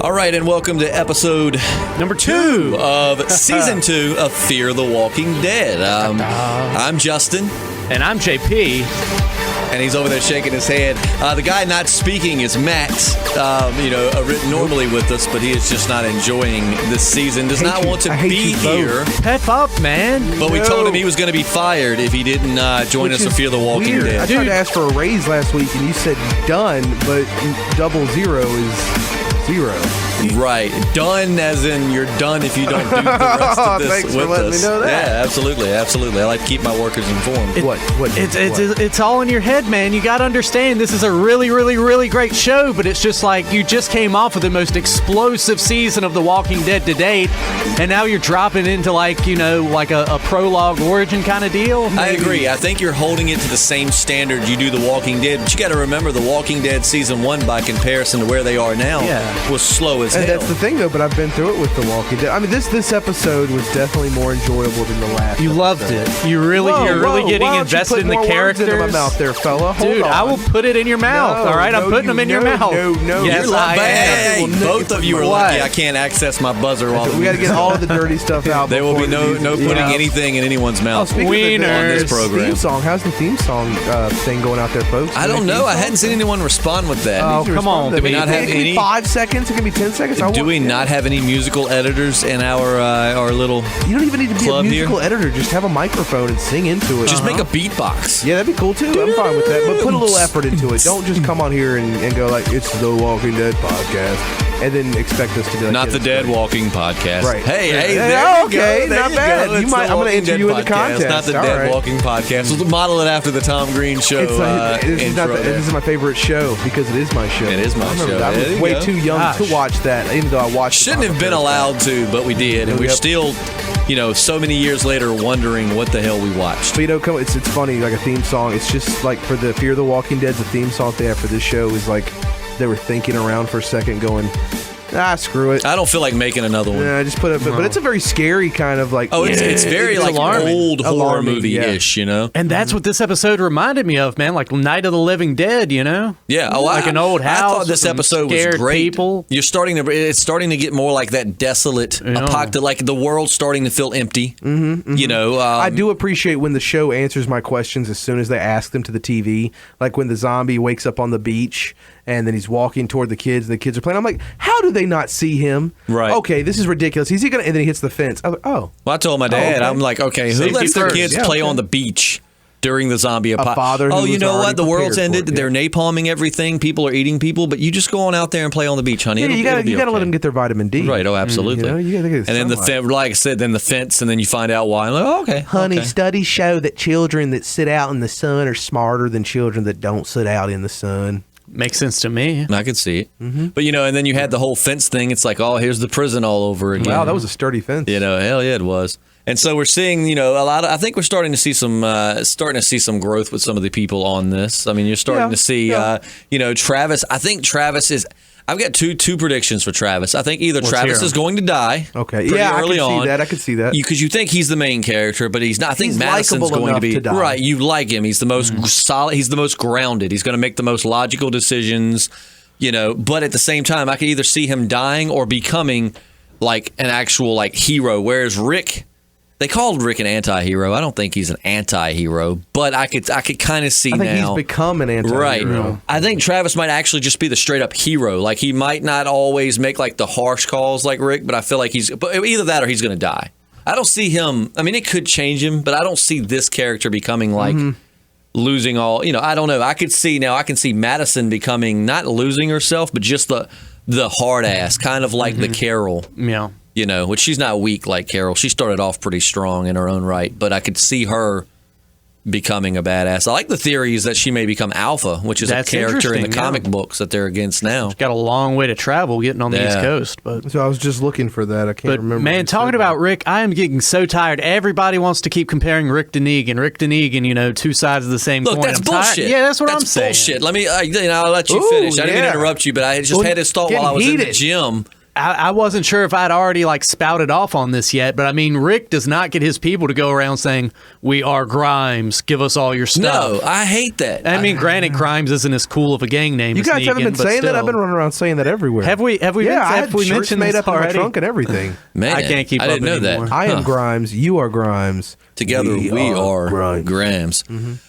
All right, and welcome to episode number 2 of season 2 of Fear the Walking Dead. I'm Justin. And I'm JP. And he's over there shaking his head. The guy not speaking is Matt, normally with us, but he is just not enjoying this season. Does not want to be here. Pep up, man. But we told him he was going to be fired if he didn't join us for Fear the Walking Dead. I tried to ask for a raise last week, and you said done, but 00 is 0. Right. Done as in you're done if you don't do the rest of this Thanks with for letting us. me know that. Yeah, absolutely. I like to keep my workers informed. It's all in your head, man. You got to understand this is a really, really, really great show, but it's just like you just came off of the most explosive season of The Walking Dead to date, and now you're dropping into like a prologue origin kind of deal. Maybe. I agree. I think you're holding it to the same standard you do The Walking Dead, but you got to remember The Walking Dead season 1 by comparison to where they are now was slow as hell. And that's the thing, though, but I've been through it with The Walking Dead. I mean, this episode was definitely more enjoyable than the last. You loved it. You're really getting invested in the characters. In my mouth there, fella. Dude, I will put it in your mouth. All right, I'm putting them in your mouth. No. Yes, Hey, both of you are lucky I can't access my buzzer while we got to get all of the dirty stuff out. There will be no putting anything in anyone's mouth on this program. Theme song. How's the theme song thing going out there, folks? I don't know. I hadn't seen anyone respond with that. Oh, come on. Do we not have any? 5 seconds. It can be 10 seconds. Do we not have any musical editors in our little? You don't even need to be a musical here? editor. Just have a microphone and sing into it. Just make a beatbox. Yeah, that'd be cool too. I'm fine with that. But put a little effort into it. Don't just come on here and go like it's the Walking Dead podcast and then expect us to be like not the Dead Walking podcast. Right. Hey, there you go. Not bad. I'm going to enter you in the contest. Not the Dead Walking podcast. We'll model it after the Tom Green show. This is my favorite show because it is my show. It is my show. I was way too young to watch that, even though I watched. Shouldn't have been allowed to, but we did, and we're still, so many years later, wondering what the hell we watched. But it's funny, like a theme song. It's just like for the Fear the Walking Dead, the theme song they have for this show is like they were thinking around for a second, going, screw it. I don't feel like making another one. Yeah, just put it. But it's a very scary kind of like. Oh, it's very like alarming. Old horror movie-ish, And that's what this episode reminded me of, man. Like Night of the Living Dead, Yeah. Oh, like an old house. I thought this episode was great. People. It's starting to get more like that desolate apocalypse, like the world's starting to feel empty. Mm-hmm. I do appreciate when the show answers my questions as soon as they ask them to the TV. Like when the zombie wakes up on the beach and then he's walking toward the kids and the kids are playing. I'm like, how do they not see him? Right. Okay, this is ridiculous. Is he gonna? And then he hits the fence. I was like, oh. Well, I told my dad, I'm like, okay, who lets their kids play on the beach during the zombie apocalypse? Oh, you know what? The world's ended. They're napalming everything. People are eating people, but you just go on out there and play on the beach, honey. Yeah, you got to let them get their vitamin D. Right. Oh, absolutely. You gotta get and then like I said, then the fence, and then you find out why. I'm like, okay. Honey, studies show that children that sit out in the sun are smarter than children that don't sit out in the sun. Makes sense to me. I could see it. Mm-hmm. But, and then you had the whole fence thing. It's like, oh, here's the prison all over again. Wow, that was a sturdy fence. Hell yeah, it was. And so we're seeing, a lot of, I think we're starting to see some growth with some of the people on this. I mean, you're starting to see, Travis. I think Travis is, I've got two predictions for Travis. I think either Travis is going to die. Okay. Yeah, I could see that. Because you think he's the main character, but he's not. I think Madison's going to be right. You like him. He's the most solid. He's the most grounded. He's going to make the most logical decisions. But at the same time, I could either see him dying or becoming like an actual hero. Whereas Rick. They called Rick an anti-hero. I don't think he's an anti-hero, but I could kind of see now. I think he's become an anti-hero. Right. I think Travis might actually just be the straight-up hero. Like, he might not always make, the harsh calls like Rick, but I feel like but either that or he's going to die. I don't see him. I mean, it could change him, but I don't see this character becoming, losing all. I don't know. I can see Madison becoming, not losing herself, but just the hard ass, kind of like the Carol. Yeah. Which she's not weak like Carol. She started off pretty strong in her own right, but I could see her becoming a badass. I like the theories that she may become Alpha, which is a character in the comic books that they're against now. She's got a long way to travel getting on the East Coast. But so I was just looking for that. I can't remember. Man, talking about Rick, I am getting so tired. Everybody wants to keep comparing Rick to Negan. Rick to Negan, two sides of the same coin. Look, that's bullshit. Yeah, that's what I'm saying. That's bullshit. Let me, I'll let you finish. I didn't mean to interrupt you, but I just had this thought while I was in the gym. I wasn't sure if I'd already like spouted off on this yet, but I mean, Rick does not get his people to go around saying, "We are Grimes. Give us all your stuff." No, I hate that. I mean, granted, Grimes isn't as cool of a gang name. You as guys Negan, haven't been but saying that. still. I've been running around saying that everywhere. Have we? Have we? Yeah, I have had we shirts mentioned made this up in my already? trunk and everything. Man, I can't keep I up didn't know anymore. that. I am Grimes. You are Grimes. Together we are Grams.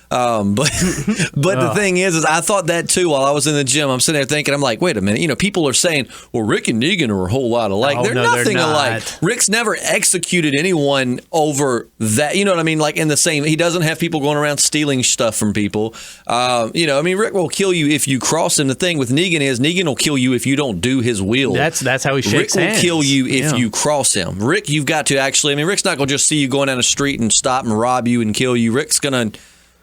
But the thing is I thought that too while I was in the gym. I'm sitting there thinking, I'm like, wait a minute. You know, people are saying, well, Rick and Negan are a whole lot alike. Oh, they're no, they're nothing not. alike. Rick's never executed anyone over that. You know what I mean? Like in the same, he doesn't have people going around stealing stuff from people. You know, I mean, Rick will kill you if you cross him. The thing with Negan is Negan will kill you if you don't do his will. That's how he shakes Rick hands. will kill you if you cross him. Rick, you've got to actually, I mean, Rick's not going to just see you going down the street and stop and rob you and kill you. Rick's going to,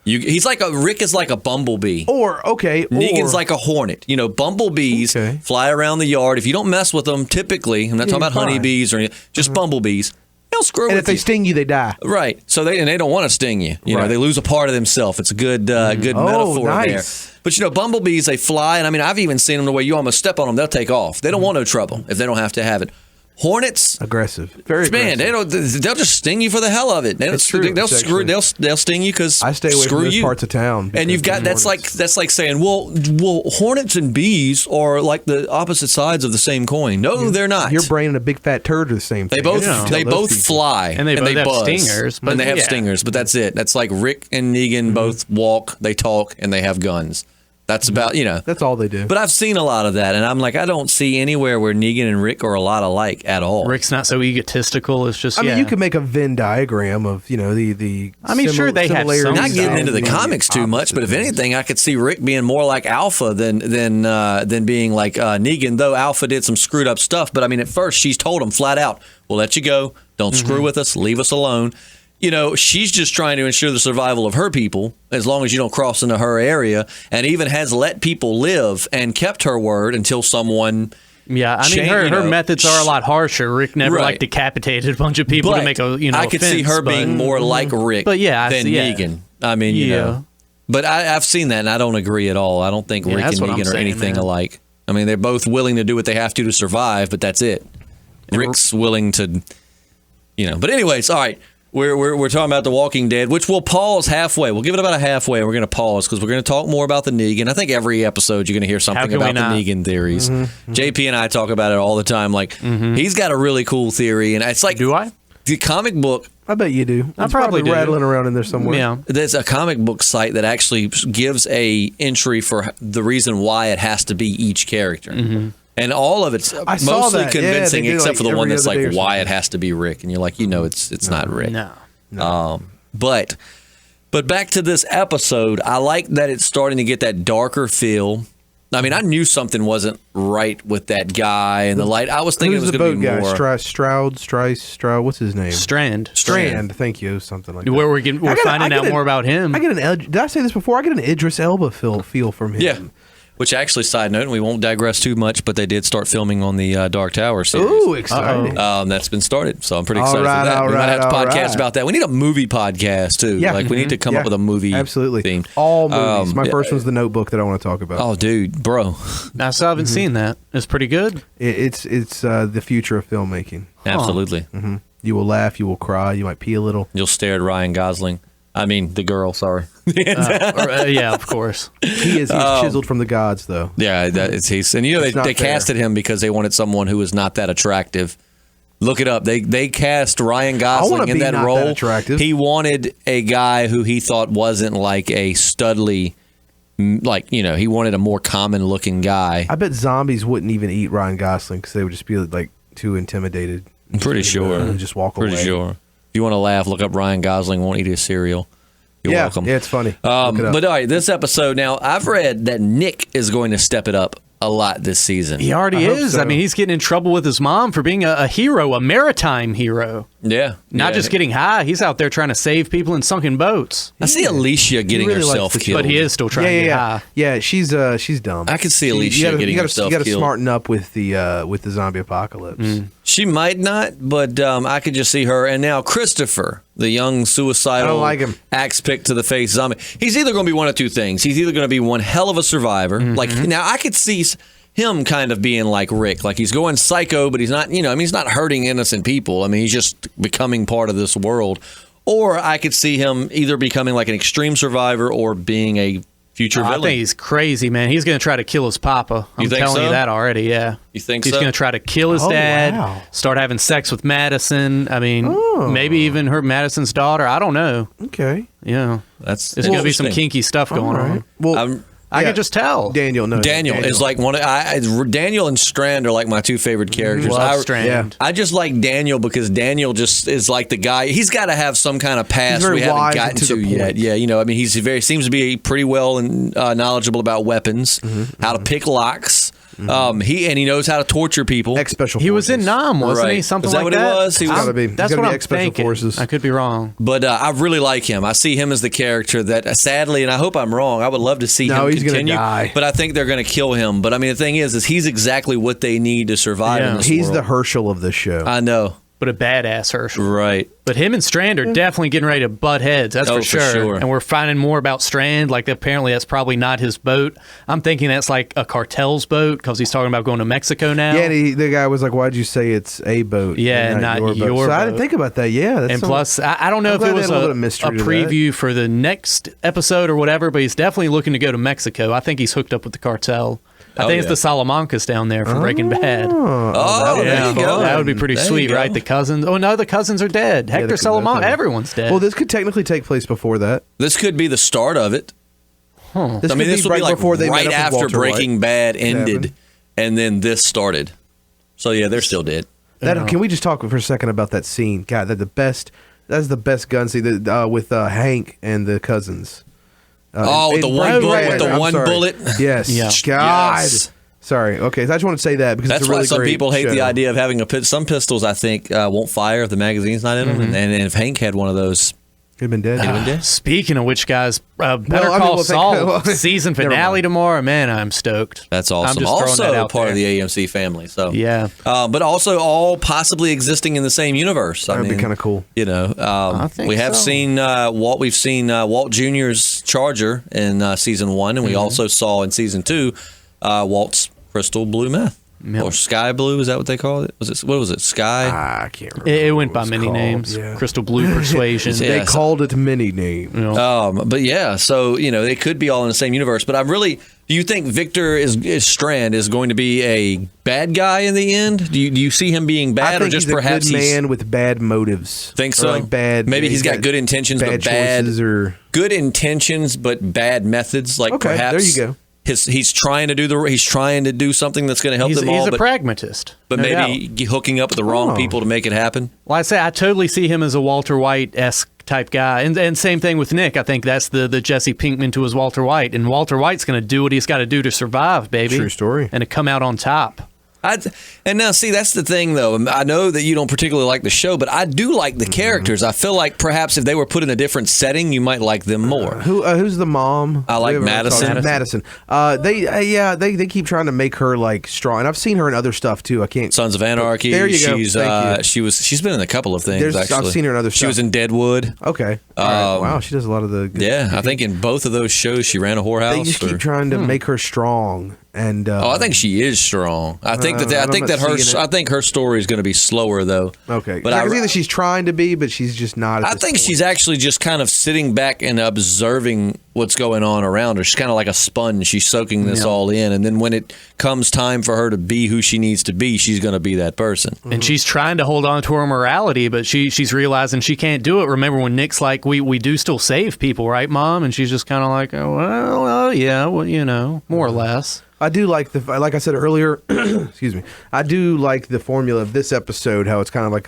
Rick is like a bumblebee. Negan's like a hornet. You know, bumblebees fly around the yard. If you don't mess with them, typically, I'm not talking about honeybees or anything, just bumblebees. They'll screw with you. And if they sting you, they die. Right. So they don't want to sting you. You know, they lose a part of themselves. It's a good metaphor there. But you know, bumblebees, they fly, and I mean, I've even seen them the way you almost step on them, they'll take off. They don't want no trouble if they don't have to have it. Hornets, aggressive, very aggressive. Man, they'll just sting you for the hell of it. They'll sting you because I stay away from those parts of town. And you've got that's like saying, well, hornets and bees are like the opposite sides of the same coin. No, they're not. Your brain and a big fat turd are the same thing. They both fly and they have buzz. stingers, and they have stingers. But that's it. That's like Rick and Negan both walk, they talk, and they have guns. That's about, you know. That's all they do. But I've seen a lot of that, and I'm like, I don't see anywhere where Negan and Rick are a lot alike at all. Rick's not so egotistical. It's just, I mean, you could make a Venn diagram of, you know, the I mean, sure, they have some. Not getting into the comics too much, but if anything, I could see Rick being more like Alpha than being like Negan, though Alpha did some screwed up stuff. But I mean, at first, she's told him flat out, we'll let you go. Don't screw with us. Leave us alone. You know, she's just trying to ensure the survival of her people as long as you don't cross into her area, and even has let people live and kept her word until someone. Yeah, I mean, her methods are a lot harsher. Rick never like decapitated a bunch of people to make a I could see her being more like Rick than Negan. I mean, you know. But I've seen that, and I don't agree at all. I don't think Rick and Negan are anything alike. I mean, they're both willing to do what they have to survive, but that's it. Rick's willing to, you know. But anyways, all right. We're talking about The Walking Dead, which we'll pause halfway. We'll give it about a halfway, and we're going to pause because we're going to talk more about the Negan. I think every episode you're going to hear something about the Negan theories. JP and I talk about it all the time. Like, he's got a really cool theory, and it's like... Do I? The comic book... I bet you do. I probably do. Rattling around in there somewhere. Yeah. There's a comic book site that actually gives a entry for the reason why it has to be each character. And all of it's mostly convincing, except for the one that's like why it has to be Rick, and you're like, you know, it's not Rick. No. But back to this episode, I like that it's starting to get that darker feel. I mean, I knew something wasn't right with that guy and the light. I was thinking it was going to be more. Stroud. What's his name? Strand. Thank you. Something like that. Where we're finding out more about him. Did I say this before? I get an Idris Elba feel from him. Yeah. Which actually, side note, and we won't digress too much, but they did start filming on the Dark Tower series. Ooh, exciting. That's been started, so I'm pretty excited for that. We might have to podcast about that. We need a movie podcast, too. Yeah. Like, we need to come up with a movie theme. All movies. My first one's The Notebook that I want to talk about. Oh, dude, bro. I still haven't seen that. It's pretty good. It's the future of filmmaking. Absolutely. You will laugh, you will cry, you might pee a little. You'll stare at Ryan Gosling. I mean, the girl, sorry. Yeah, of course. He's chiseled from the gods, though. Yeah, he's. And you know, they casted him because they wanted someone who was not that attractive. Look it up. They cast Ryan Gosling in that role. Attractive. He wanted a guy who he thought wasn't like a studly, like, you know, he wanted a more common looking guy. I bet zombies wouldn't even eat Ryan Gosling because they would just be like too intimidated. I'm pretty sure. Just walk away. Pretty sure. If you want to laugh, look up Ryan Gosling won't eat his cereal. You're welcome. Yeah, it's funny. But all right, this episode now, I've read that Nick is going to step it up a lot this season. He already is. So. I mean, he's getting in trouble with his mom for being a hero, a maritime hero. Yeah. Not just getting high. He's out there trying to save people in sunken boats. I see Alicia getting herself killed. But he is still trying to get high. Yeah, she's dumb. I could see Alicia getting herself killed. You got to smarten up with the zombie apocalypse. She might not, but I could just see her. And now Christopher, the young suicidal, I don't like him. Axe pick to the face zombie. He's either going to be one of two things. He's either going to be one hell of a survivor. Like, now I could see him kind of being like Rick, like he's going psycho, but he's not, he's not hurting innocent people. I mean, he's just becoming part of this world. Or I could see him either becoming like an extreme survivor or being a future villain. I think he's crazy, man. He's going to try to kill his papa. I'm telling you that already, yeah. You think he's so? He's going to try to kill his dad, start having sex with Madison. I mean, maybe even her Madison's daughter. I don't know. Okay. Yeah. There's going to be some kinky stuff going on. Well, I can just tell. Daniel is like Daniel and Strand are like my two favorite characters. Love Strand. I just like Daniel because Daniel just is like the guy. He's got to have some kind of past we haven't gotten to yet. Yeah, he seems to be pretty well and knowledgeable about weapons, how to pick locks. He knows how to torture people. He was in Nam, wasn't he? Something like that. Is that what he was? That's what I'm thinking. Forces. I could be wrong, but I really like him. I see him as the character that, sadly, and I hope I'm wrong, I would love to see him continue. Die. But I think they're going to kill him. But I mean, the thing is he's exactly what they need to survive in this world. He's the Herschel of this show. I know. But a badass Herschel. Right. But him and Strand are definitely getting ready to butt heads. That's for sure. And we're finding more about Strand. Like, apparently that's probably not his boat. I'm thinking that's like a cartel's boat because he's talking about going to Mexico now. Yeah, the guy was like, why'd you say it's a boat? Yeah, not your boat. So I didn't think about that. Yeah. And plus, I don't know if it was a preview for the next episode or whatever, but he's definitely looking to go to Mexico. I think he's hooked up with the cartel. I think it's the Salamancas down there from Breaking Bad. There you go. That would be pretty sweet, right? The cousins. Oh, no, the cousins are dead. Hector Salamanca, everyone's dead. Well, this could technically take place before that. This could be the start of it. This would be like before right after Breaking Bad ended, and then this started. So, yeah, they're still dead. Can we just talk for a second about that scene? God, that's the best gun scene with Hank and the cousins. With the one bullet. Yes. Yeah. God. Yes. Sorry. Okay. So I just want to say that because that's it's a really why some great people hate show. the idea of having some pistols. I think won't fire if the magazine's not in them. And if Hank had one of those, he'd been dead. Speaking of which, guys, Better Call Saul season finale tomorrow. Man, I'm stoked. That's awesome. I'm just also that part of the AMC family. So yeah, but also all possibly existing in the same universe. That'd be kind of cool. I think we have seen Walt. We've seen Walt Jr.'s Charger in season 1, and we also saw in season 2 Walt's crystal blue meth. Or Sky Blue, is that what they called it? What was it? Sky? I can't remember. It went by many names. Yeah. Crystal Blue Persuasion. They called it many names. But yeah, so they could be all in the same universe. But do you think Victor Strand is going to be a bad guy in the end? Do you see him being bad, or just perhaps he's a good man with bad motives? Think so? Like bad. Maybe he's got good intentions, but bad choices, or good intentions, but bad methods. Like perhaps there you go. He's trying to do something that's going to help them all. He's a pragmatist, but maybe hooking up with the wrong people to make it happen. Well, I totally see him as a Walter White-esque type guy, and same thing with Nick. I think that's the Jesse Pinkman to his Walter White, and Walter White's going to do what he's got to do to survive, baby. True story, and to come out on top. And now, see, that's the thing, though. I know that you don't particularly like the show, but I do like the characters. I feel like perhaps if they were put in a different setting, you might like them more. Who's the mom? I like Madison. Madison. They keep trying to make her like strong, and I've seen her in other stuff too. I can't. Sons of Anarchy. There you go. She's been in a couple of things. Actually, I've seen her in other stuff. She was in Deadwood. Okay. Wow, she does a lot of the. Good I think in both of those shows she ran a whorehouse. They just keep trying to make her strong. And I think she is strong. I think her story is going to be slower though. Okay, but I can see that she's trying to be, but she's just not. I think she's actually just kind of sitting back and observing what's going on around her. She's kind of like a sponge. She's soaking this all in, and then when it comes time for her to be who she needs to be, she's going to be that person. And she's trying to hold on to her morality, but she's realizing she can't do it. Remember when Nick's like, "We do still save people, right, Mom?" And she's just kind of like, "Oh, well, yeah, well, more or less." I do like like I said earlier, excuse me. I do like the formula of this episode, how it's kind of like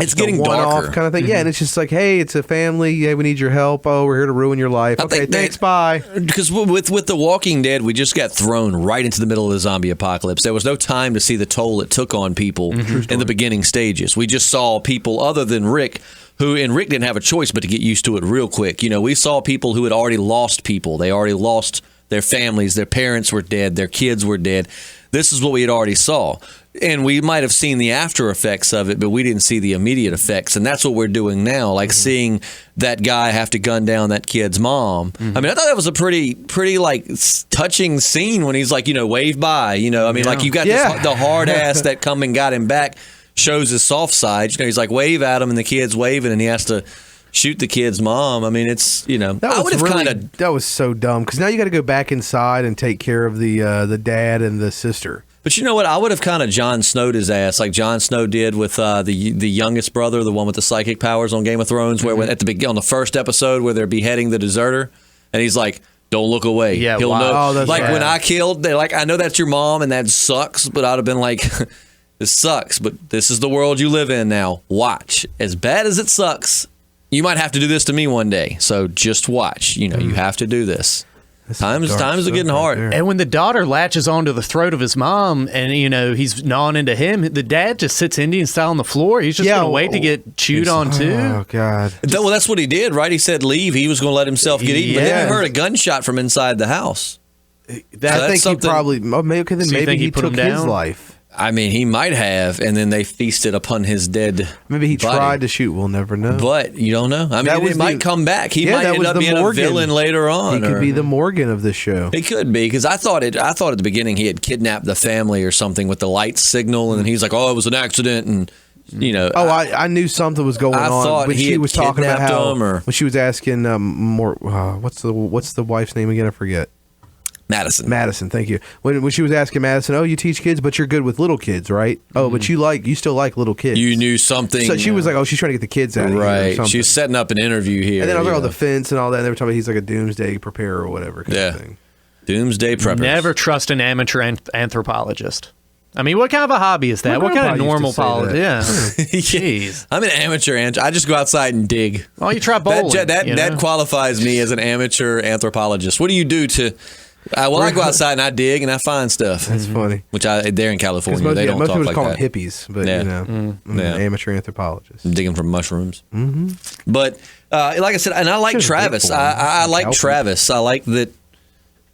it's getting darker kind of thing. Mm-hmm. Yeah, and it's just like, hey, it's a family. Yeah, we need your help. Oh, we're here to ruin your life. Okay, thanks, bye. Because with The Walking Dead, we just got thrown right into the middle of the zombie apocalypse. There was no time to see the toll it took on people in the beginning stages. We just saw people other than Rick. Rick didn't have a choice but to get used to it real quick. We saw people who had already lost people. They already lost their families, their parents were dead, their kids were dead. This is what we had already saw. And we might have seen the after effects of it, but we didn't see the immediate effects. And that's what we're doing now, like seeing that guy have to gun down that kid's mom. I mean, I thought that was a pretty like touching scene when he's like, wave by, I mean, like you got the hard ass that come and got him back, shows his soft side. He's like wave at him and the kid's waving and he has to shoot the kid's mom. I mean, it's, I would have that was so dumb because now you got to go back inside and take care of the dad and the sister. But you know what? I would have kind of Jon Snow'd his ass like Jon Snow did with the youngest brother, the one with the psychic powers on Game of Thrones, where at on the first episode where they're beheading the deserter, and he's like, "Don't look away. Yeah, he'll know." Like bad. when I killed, they're like, "I know that's your mom, and that sucks," but I'd have been like, "This sucks, but this is the world you live in now. Watch. As bad as it sucks, you might have to do this to me one day. So just watch. You have to do this." Times are getting hard. And when the daughter latches onto the throat of his mom and, he's gnawing into him, the dad just sits Indian style on the floor. He's just going to wait to get chewed on, too. Oh, God. Well, that's what he did, right? He said leave. He was going to let himself get eaten. But then he heard a gunshot from inside the house. I think he probably, maybe he took his life. I mean, he might have, and then they feasted upon his dead Maybe he body. tried to shoot. We'll never know. But you don't know. I mean, he might come back. He might end up being a villain later on. He could be the Morgan of this show. He could be, because I thought at the beginning he had kidnapped the family or something with the light signal, and then he's like, "Oh, it was an accident," and I knew something was going on. Thought when she was talking about how when she was asking what's the wife's name again? I forget. Madison, thank you. When she was asking Madison, "Oh, you teach kids, but you're good with little kids, right? Oh, but you still like little kids." You knew something. So she was like, "Oh, she's trying to get the kids out of here." Right. She's setting up an interview here. And then I was like, the fence and all that. And they were talking about he's like a doomsday preparer or whatever kind of thing. Doomsday prepper. Never trust an amateur anthropologist. I mean, what kind of a hobby is that? What kind of normal politics? Yeah. Jeez. I'm an amateur. I just go outside and dig. Oh, you try bowling. That qualifies me as an amateur anthropologist. What do you do to... I go outside and I dig and I find stuff. That's funny. Which they're in California. They don't talk like that. Most people call them hippies, but I'm an amateur anthropologist. I'm digging for mushrooms. Mm-hmm. But like I said, and I like Travis. I like Travis. I like that.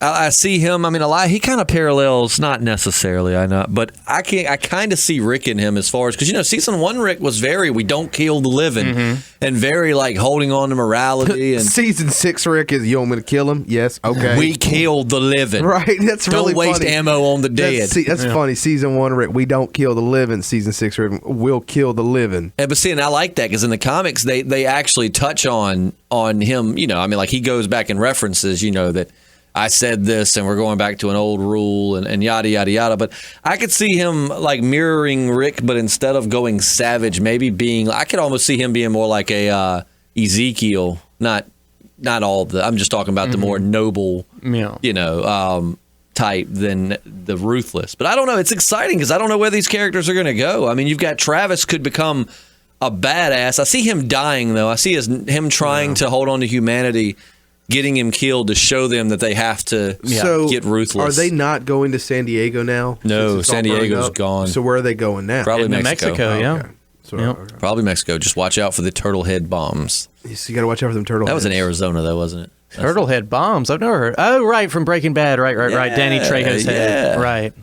I see him. I mean, he kind of parallels, not necessarily, but I kind of see Rick in him as far as, because season 1 Rick was very we don't kill the living and very like holding on to morality. And season 6 Rick is, you want me to kill him? Yes, okay. We killed the living. Right, that's really funny. Don't waste ammo on the dead. That's funny. Season 1 Rick, we don't kill the living. Season 6 Rick, we'll kill the living. But see, and I like that because in the comics they actually touch on him. I mean, like he goes back and references, that. I said this, and we're going back to an old rule, and yada, yada, yada. But I could see him like mirroring Rick, but instead of going savage, maybe being, I could almost see him being more like a Ezekiel, not all I'm just talking about the more noble, type than the ruthless. But I don't know. It's exciting because I don't know where these characters are going to go. I mean, you've got Travis could become a badass. I see him dying, though. I see him trying to hold on to humanity, getting him killed to show them that they have to get ruthless. Are they not going to San Diego now? No, San Diego's gone. So where are they going now? Probably Mexico. Yeah. Okay. So, Probably Mexico. Just watch out for the turtle head bombs. So you got to watch out for them turtle heads. That was in Arizona, though, wasn't it? Turtle head bombs. I've never heard. Oh, right, from Breaking Bad. Right. Danny Trejo's head. Right.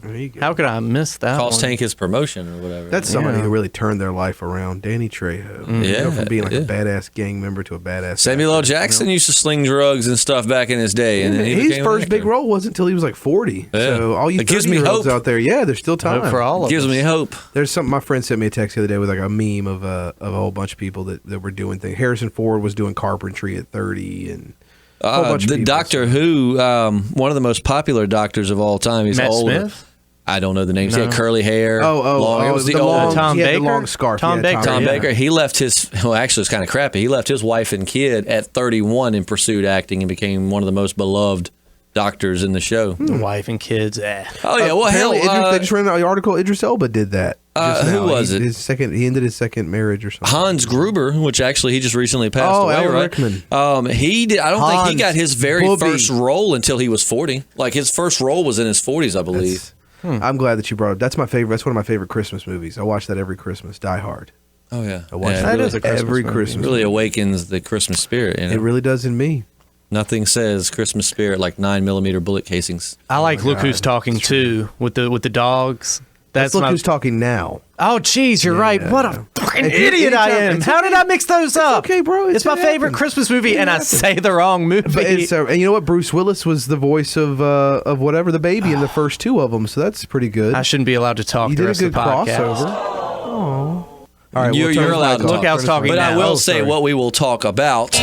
How could I miss that? Cost Tank his promotion or whatever. That's somebody who really turned their life around. Danny Trejo. From being like a badass gang member to a badass. Samuel L. Jackson used to sling drugs and stuff back in his day, and then his first big role wasn't until he was like 40. Yeah. So all you 30-year-olds out there, there's still time hope for all of us. Gives me hope. There's something. My friend sent me a text the other day with like a meme of a whole bunch of people that were doing things. Harrison Ford was doing carpentry at 30, and the Doctor Who, one of the most popular doctors of all time. He's Matt older. Smith? I don't know the names. He had curly hair. It was the long Tom Baker. The long scarf. Tom Baker. Tom Baker. He left his. Well, actually, it's kind of crappy. He left his wife and kid at 31 and pursued acting and became one of the most beloved doctors in the show. Wife and kids. Oh yeah. Well, hell, they just ran the article. Idris Elba did that. Who was it? He ended his second marriage or something. Hans Gruber, which actually he just recently passed away, Alan right? Rickman. He did. I don't think he got his very first role until he was 40. Like his first role was in his 40s, I believe. I'm glad that you brought it up. That's my favorite. That's one of my favorite Christmas movies. I watch that every Christmas. Die Hard. Oh yeah, I watch that every Christmas. It really awakens the Christmas spirit. It really does in me. Nothing says Christmas spirit like 9mm bullet casings. I like Look Who's Talking too with the dogs. Let's look who's talking now. Oh, geez, you're right. What a fucking idiot I am. How did I mix those up? Okay, bro. It's my favorite Christmas movie, and I say the wrong movie. And you know what? Bruce Willis was the voice of whatever the baby in the first two of them, so that's pretty good. I shouldn't be allowed to talk. You the did a rest good of the podcast. crossover. Oh. All right, You're allowed to talk. Look, I was talking But now. I will say what we will talk about.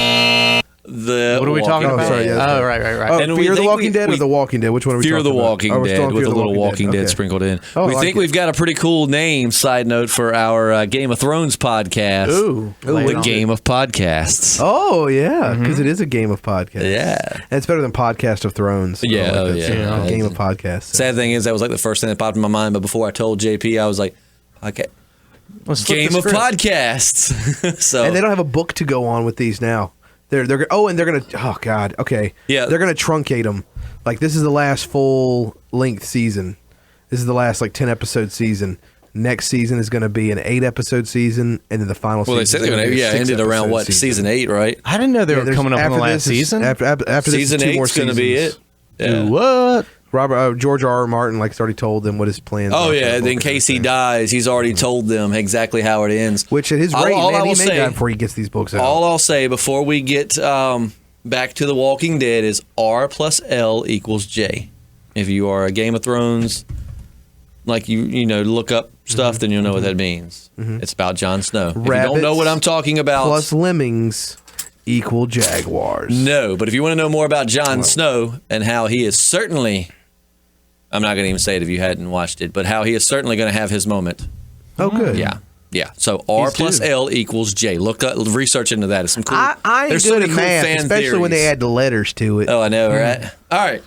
What are we talking about? Sorry, yes, right. And Fear the Walking Dead or The Walking Dead? Which one are we Fear talking the Walking about? Dead with a little Walking Dead sprinkled in. Oh, we think we've got a pretty cool name, side note, for our Game of Thrones podcast. Ooh. The Game of Podcasts. Oh, yeah, because it is a game of podcasts. Yeah. And it's better than Podcast of Thrones. Yeah, I like that. yeah. Game of podcasts. Sad thing is, that was like the first thing that popped in my mind, but before I told JP, I was like, okay. Game of Podcasts. So, and they don't have a book to go on with these now. They're gonna oh god, okay. Yeah. They're gonna truncate them. Like, this is the last full length season. This is the last 10 episode season. Next season is going to be an 8 episode season, and then the final season. Well, they said they're going to ended around what, season 8, right? I didn't know they were coming up on the last season. After season this is 2 more eight's going to be it. Yeah. What? George R. R. Martin has already told them what his plans are. Oh yeah, in case he dies, he's already told them exactly how it ends. Which at his rate, he may die before he gets these books out. All I'll say before we get back to The Walking Dead is R plus L equals J. If you are a Game of Thrones, you look up stuff, then you'll know what that means. It's about Jon Snow. If you don't know what I'm talking about, plus lemmings equal jaguars. No, but if you want to know more about Jon Snow and how he is certainly, I'm not going to even say it if you hadn't watched it, but how he is certainly going to have his moment. Oh, good. Yeah. So R plus L equals J. Look up, research into that. It's some cool. There's so many cool math, fan especially theories. When they add the letters to it. Oh, I know, right? All right.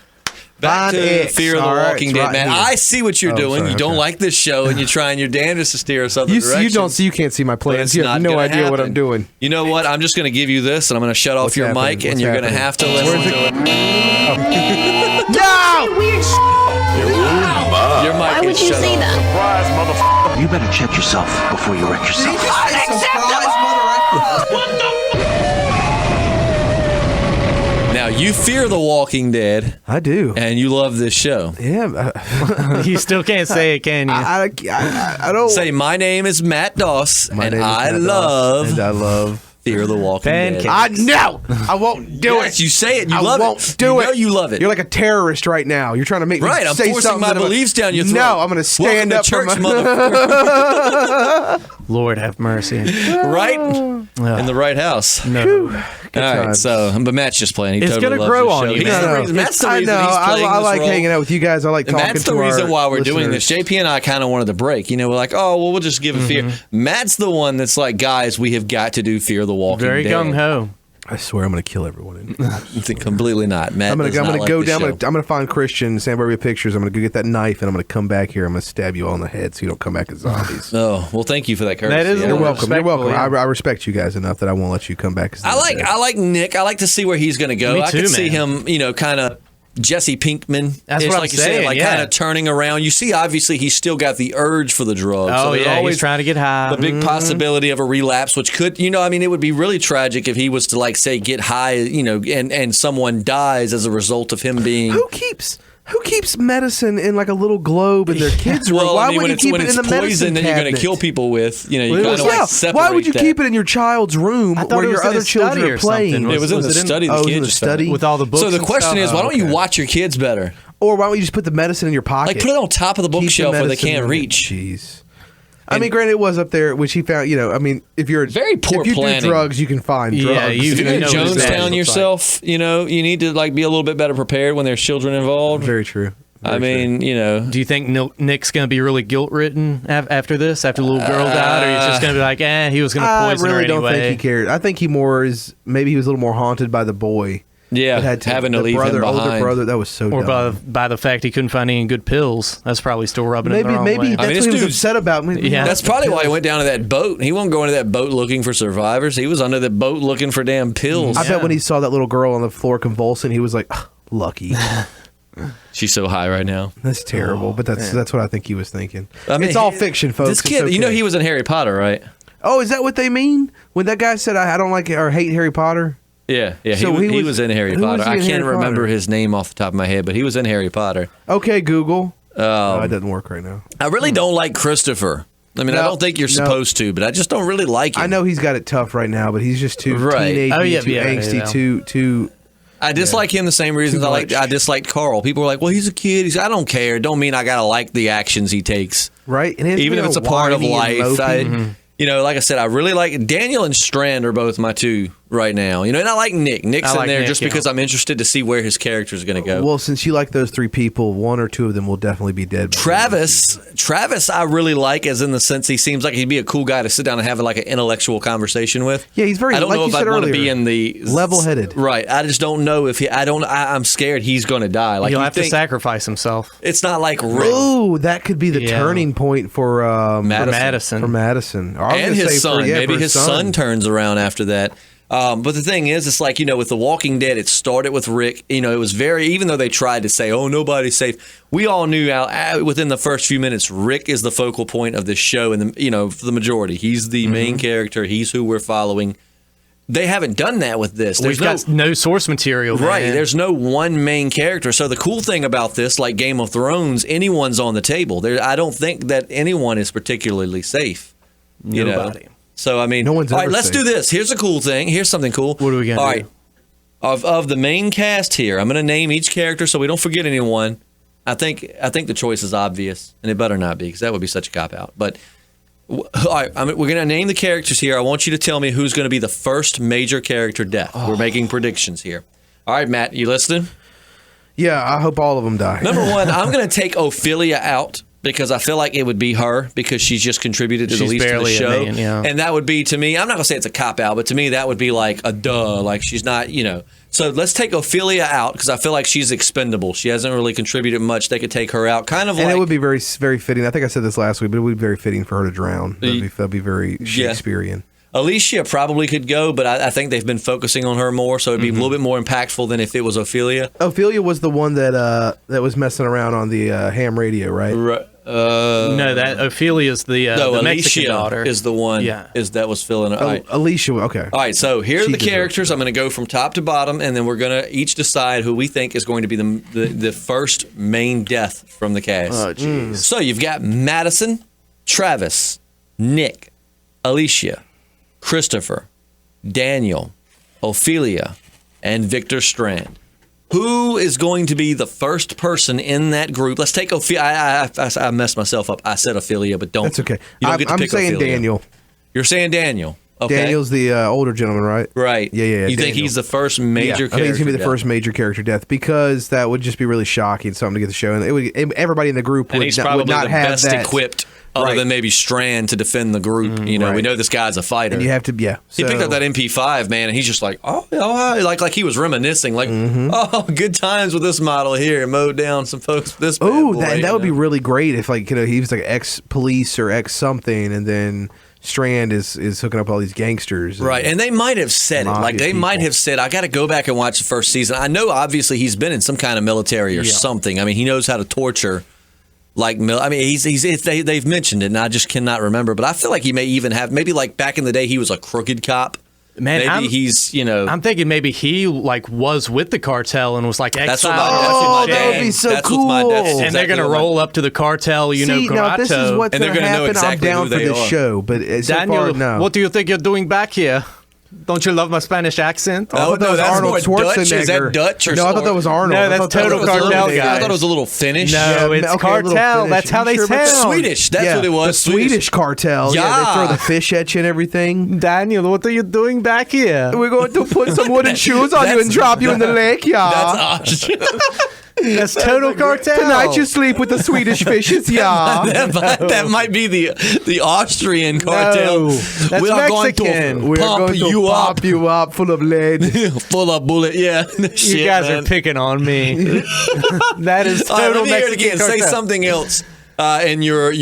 Back to Fear of the Walking Dead, man. I see what you're doing. You don't like this show, and you're trying your damnedest to steer us other direction. You can't see my plans. You have no idea what I'm doing. You know what? I'm just going to give you this, and I'm going to shut off your mic, and you're going to have to listen to it. No! Your mic Why would you say that? Surprise, motherfucker. You better check yourself before you wreck yourself. Now, you fear The Walking Dead. I do. And you love this show. Yeah. You still can't say it, can you? I don't. Say, my name is Matt Doss, and I love Fear the Walking Dead. No, I won't do it. You say it. You love it. I won't do it. You love it. You're like a terrorist right now. You're trying to make me I'm say forcing something my beliefs down your throat. No, I'm going to stand up church, for my Lord have mercy. Right? In the right house. No. All right, but Matt's just playing. He it's totally going to grow loves on the you. Matt's the reason he's playing I like this role. hanging out with you guys. I like talking to Matt's the reason why we're doing this. listeners. JP and I kind of wanted to break. We're like, we'll just give a Fear. Matt's the one that's like, guys, we have got to do Fear the Walking Very Dead. gung ho. I swear I'm going to kill everyone. Completely not. Matt I'm going to like go the down. show. I'm going to find Christian, San Barbara Pictures. I'm going to go get that knife, and I'm going to come back here. I'm going to stab you all in the head so you don't come back as zombies. Oh, well, thank you for that courtesy. That is a You're little welcome. You're welcome. respectful, I respect you guys enough that I won't let you come back as zombies. I like Nick. I like to see where he's going to go. Me I too, can see man. him, kind of Jesse Pinkman. That's what I'm like you saying, said, kind of turning around. You see, obviously, he's still got the urge for the drugs. Oh, there's yeah, always he's trying to get high. the big possibility of a relapse, which could, it would be really tragic if he was to, say, get high, and someone dies as a result of him being. Who keeps medicine in like a little globe in their kids' room? Well, Why when would you it's keep when it it's in the medicine poison that you're going to cabinet? kill people with, you Well, kind of Yeah, separate why would you that. keep it in your child's room I thought where it was your in other a study children or are playing? something. It was in the study. The it was kid in the just found study? With all the books So the and question stuff? is, why don't you Okay. watch your kids better? Or why don't you just put the medicine in your pocket? Like, put it on top of the Keep bookshelf where they medicine can't in it. reach. Jeez. I mean, granted, it was up there, which he found. If you're Very poor if you planning. do drugs, you can find Yeah, drugs. you If you're know going to what his bag Jonestown looks yourself, you need to be a little bit better prepared when there's children involved. Very true. I mean, Do you think Nick's going to be really guilt-ridden after this, after the little girl died, or he's just going to be like, he was going to poison her I really anyway? don't think he cared. I think he maybe he was a little more haunted by the boy. Yeah, that had having to the leave him older behind. brother. That was so Or dumb. by the fact he couldn't find any good pills. That's probably still rubbing him the wrong Maybe way. that's this what he was dude's- upset about. Yeah. That's probably why he went down to that boat. He wasn't going to that boat looking for survivors. He was under the boat looking for damn pills. I bet when he saw that little girl on the floor convulsing, he was like, lucky. She's so high right now. That's terrible, but that's what I think he was thinking. I mean, it's all fiction, folks. This It's kid, okay. he was in Harry Potter, right? Oh, is that what they mean? When that guy said, I don't like or hate Harry Potter? Yeah. So he was in Harry who was Potter. he I in can't Harry remember Potter? his name off the top of my head, but he was in Harry Potter. Okay, Google. No, it doesn't work right now. I really don't like Christopher. I mean, I don't think you're supposed to, but I just don't really like him. I know he's got it tough right now, but he's just too Right. teenage, too angsty, too. I dislike him the same reasons I disliked Carl. People are like, well, he's a kid. I don't care. Don't mean I got to like the actions he takes. Right. And even if it's a part of life. Like I said, I really like Daniel and Strand are both my two right now. And I like Nick. Nick's in there just because I'm interested to see where his character is going to go. Well, since you like those three people, one or two of them will definitely be dead. Travis, I really like, as in the sense he seems like he'd be a cool guy to sit down and have like an intellectual conversation with. Yeah, he's very. I don't know if I'd want to be in the level-headed. Right. I just don't know if I'm scared he's going to die. Like he'll have to sacrifice himself. It's not like Rick. Oh, that could be the turning point for Madison. For Madison, and his son. Maybe his son turns around after that. But the thing is, it's like, with The Walking Dead, it started with Rick. It was even though they tried to say, oh, nobody's safe, we all knew within the first few minutes, Rick is the focal point of this show. And, for the majority, he's the main character. He's who we're following. They haven't done that with this. We've got no source material. Right. There's no one main character. So the cool thing about this, like Game of Thrones, anyone's on the table. I don't think that anyone is particularly safe. Nobody. So, I mean, no one's all right, ever let's safe. do this. Here's a cool thing. Here's something cool. What are we going to do? All right. Of the main cast here, I'm going to name each character so we don't forget anyone. I think the choice is obvious, and it better not be, because that would be such a cop-out. But, all right, we're going to name the characters here. I want you to tell me who's going to be the first major character death. We're making predictions here. All right, Matt, you listening? Yeah, I hope all of them die. Number one, I'm going to take Ophelia out, because I feel like it would be her, because she's just contributed to the least to the show. And that would be, to me, I'm not going to say it's a cop-out, but to me that would be like a duh. Like, she's not, So let's take Ophelia out, because I feel like she's expendable. She hasn't really contributed much. They could take her out. And it would be very, very fitting. I think I said this last week, but it would be very fitting for her to drown. That'd be very Shakespearean. Alicia probably could go, but I think they've been focusing on her more, so it'd be a little bit more impactful than if it was Ophelia. Ophelia was the one that was messing around on the ham radio, right? Right. No, that Ophelia's the Alicia Mexican daughter. is the one. Yeah. That was filling it. Right. Alicia, okay. All right, so here are the characters. I'm going to go from top to bottom, and then we're going to each decide who we think is going to be the first main death from the cast. Oh, jeez. So you've got Madison, Travis, Nick, Alicia, Christopher, Daniel, Ophelia, and Victor Strand. Who is going to be the first person in that group? Let's take Ophelia. I messed myself up. I said Ophelia, but don't. That's okay. You don't get to I'm pick saying Ophelia. Daniel. You're saying Daniel. Okay. Daniel's the older gentleman, right? Right. Yeah. You think he's the first major character? I think he's going to be the death. first major character death, because that would just be really shocking, something to get the show. And everybody in the group And would he's not, probably would not the have best that. equipped, other than maybe Strand, to defend the group. We right. know this guy's a fighter. And you have to, He picked up that MP5, man, and he's just like, like he was reminiscing, like, good times with this model here, mowed down some folks with this. Oh, that would be really great if, like, he was like ex-police or ex-something, and then Strand is hooking up all these gangsters. Right, and they might have said it. Like, they might have said, I got to go back and watch the first season. I know, obviously, he's been in some kind of military or something. I mean, he knows how to torture. They've mentioned it, and I just cannot remember. But I feel like he may even have, maybe like back in the day, he was a crooked cop. Man, I'm thinking maybe he was with the cartel and was like exiled. That would be so cool. And they're gonna roll up to the cartel, Grotto. Now, this is what's going to happen. Exactly I'm down for this show, but Daniel, so far, no. what do you think you're doing back here? Don't you love my Spanish accent? Oh, no, that's Arnold more Dutch. Schwarzenegger. Is that Dutch or No, I thought that was Arnold. No, that's total cartel guy. I thought it was a little Finnish. No, it's cartel. That's how they sound. Swedish. That's what it was. The Swedish cartel. Yeah, they throw the fish at you and everything. Daniel, what are you doing back here? We're going to put some wooden shoes on you and drop you in the lake, That's That's total cartel. Tonight you sleep with the Swedish fishes, that might be the Austrian cartel. No, that's we are Mexican. We're going going to pop you up full of lead. full of bullet. Yeah, You guys are picking on me. That is total let me hear it Mexican again. cartel. Say something else in your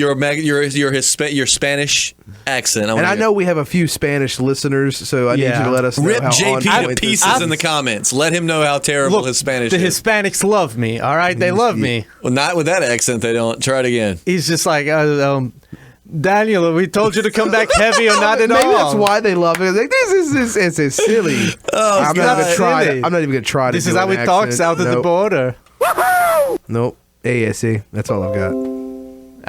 Spanish accent. And I know we have a few Spanish listeners, so I need you to let us know Rip how JP on to point pieces this is. in the comments. Let him know how terrible Look, his Spanish the is. Hispanics love me, all right? They love me. Well, not with that accent, they don't. Try it again. He's just like, Daniel, we told you to come back heavy or not at all. Maybe that's why they love it. Like, this is silly. I'm not even going to try. I'm not even going to try. This is how we talk south of the border. Nope. ASC. That's all I've got.